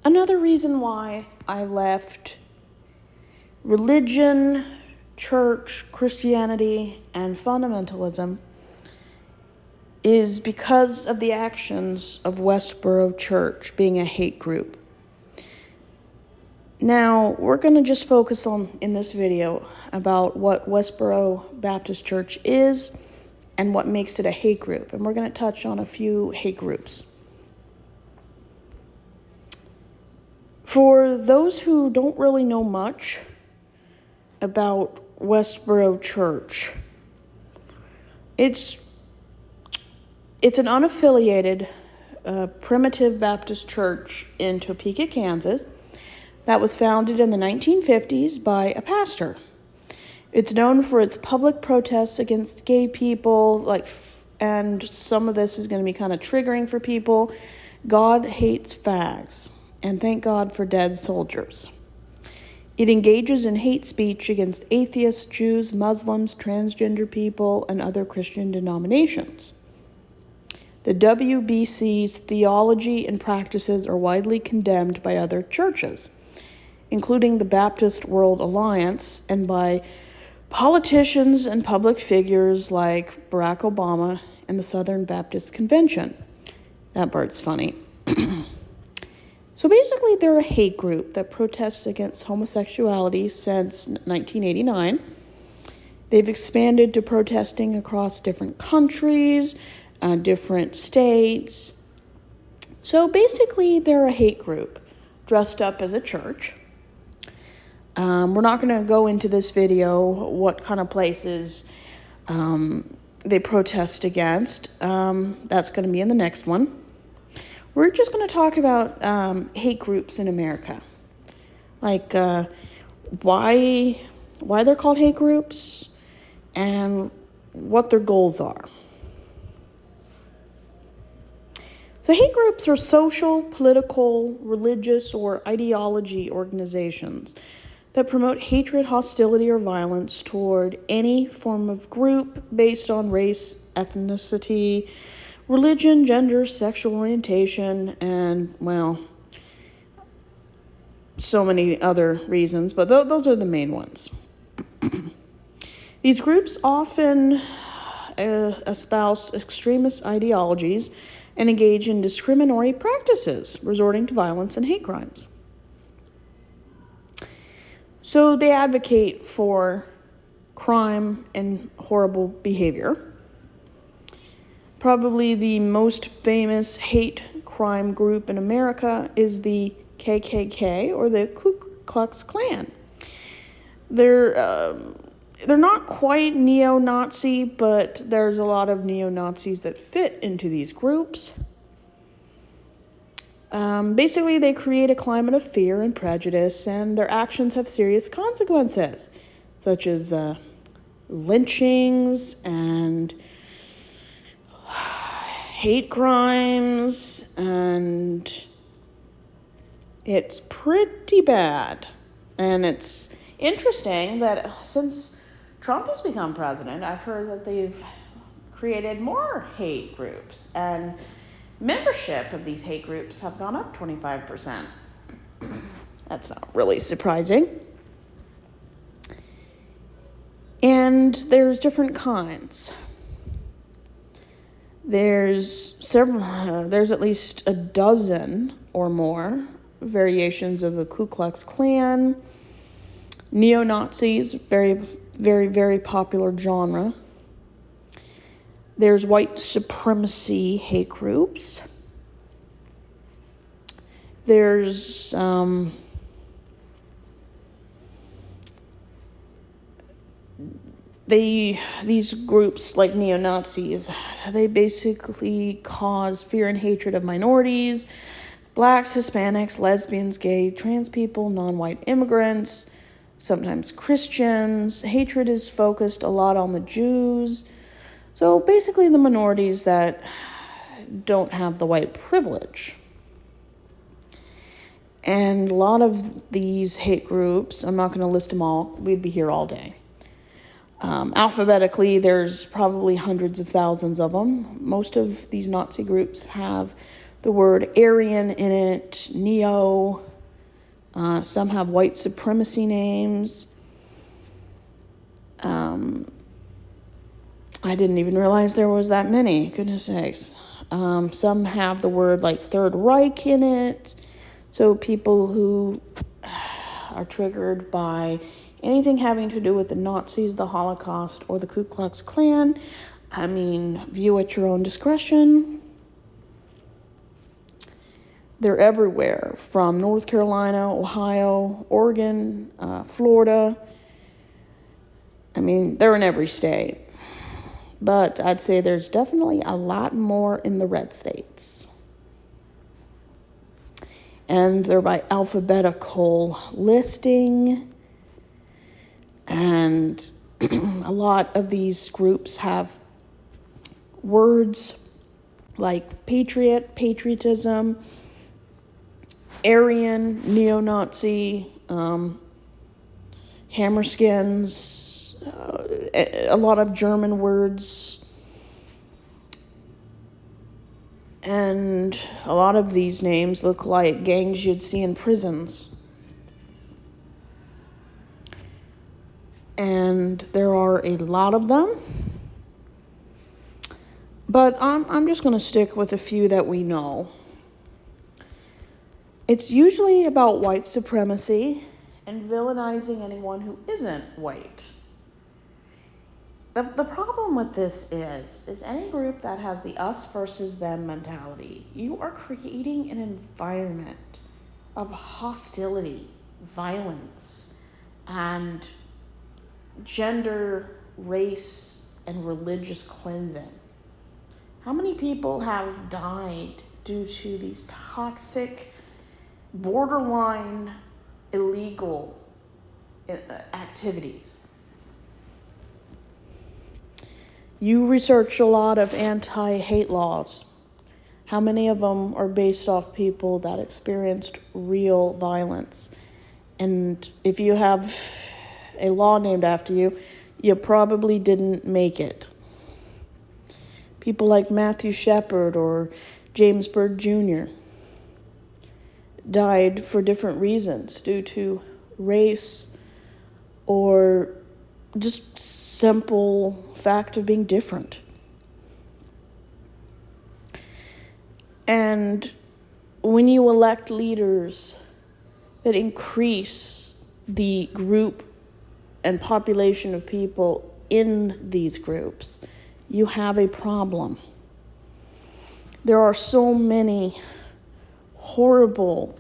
Another reason why I left religion, church, Christianity, and fundamentalism is because of the actions of Westboro Church being a hate group. Now, we're going to just focus on, in this video, about what Westboro Baptist Church is and what makes it a hate group. And we're going to touch on a few hate groups. For those who don't really know much about Westboro Church, it's an unaffiliated, primitive Baptist church in Topeka, Kansas, that was founded in the 1950s by a pastor. It's known for its public protests against gay people, and some of this is going to be kind of triggering for people. God hates fags, and thank God for dead soldiers. It engages in hate speech against atheists, Jews, Muslims, transgender people, and other Christian denominations. The WBC's theology and practices are widely condemned by other churches, including the Baptist World Alliance, and by politicians and public figures like Barack Obama and the Southern Baptist Convention. That part's funny. So basically, they're a hate group that protests against homosexuality since 1989. They've expanded to protesting across different countries, different states. So basically, they're a hate group dressed up as a church. We're not going to go into this video what kind of places they protest against. That's going to be in the next one. We're just going to talk about hate groups in America, like why they're called hate groups and what their goals are. So hate groups are social, political, religious, or ideology organizations that promote hatred, hostility, or violence toward any form of group based on race, ethnicity, religion, gender, sexual orientation, and, well, so many other reasons, but those are the main ones. These groups often espouse extremist ideologies and engage in discriminatory practices, resorting to violence and hate crimes. So they advocate for crime and horrible behavior. Probably the most famous hate crime group in America is the KKK, or the Ku Klux Klan. They're not quite neo-Nazi, but there's a lot of neo-Nazis that fit into these groups. Basically, they create a climate of fear and prejudice, and their actions have serious consequences, such as lynchings and hate crimes, and it's pretty bad. And it's interesting that since Trump has become president, I've heard that they've created more hate groups, and membership of these hate groups have gone up 25%. That's not really surprising. And there's different kinds. There's at least a dozen or more variations of the Ku Klux Klan. Neo-Nazis, very, very, very popular genre. There's white supremacy hate groups. There's these groups like neo-Nazis, they basically cause fear and hatred of minorities, blacks, Hispanics, lesbians, gay, trans people, non-white immigrants, sometimes Christians. Hatred is focused a lot on the Jews. So basically the minorities that don't have the white privilege. And a lot of these hate groups, I'm not going to list them all, we'd be here all day. Alphabetically, there's probably hundreds of thousands of them. Most of these Nazi groups have the word Aryan in it, Neo. Some have white supremacy names. I didn't even realize there was that many. Goodness sakes. Some have the word like Third Reich in it. So people who are triggered by anything having to do with the Nazis, the Holocaust, or the Ku Klux Klan, view at your own discretion. They're everywhere, from North Carolina, Ohio, Oregon, Florida. They're in every state. But I'd say there's definitely a lot more in the red states. And they're by alphabetical listing. And a lot of these groups have words like patriot, patriotism, Aryan, neo-Nazi, hammerskins, a lot of German words, and a lot of these names look like gangs you'd see in prisons. And there are a lot of them, but I'm just going to stick with a few that we know. It's usually about white supremacy and villainizing anyone who isn't white. The problem with this is any group that has the us versus them mentality, you are creating an environment of hostility, violence, and gender, race, and religious cleansing. How many people have died due to these toxic, borderline, illegal activities? You research a lot of anti-hate laws. How many of them are based off people that experienced real violence? And if you have a law named after you, you probably didn't make it. People like Matthew Shepard or James Byrd Jr. died for different reasons due to race or just simple fact of being different. And when you elect leaders that increase the group and population of people in these groups, you have a problem. There are so many horrible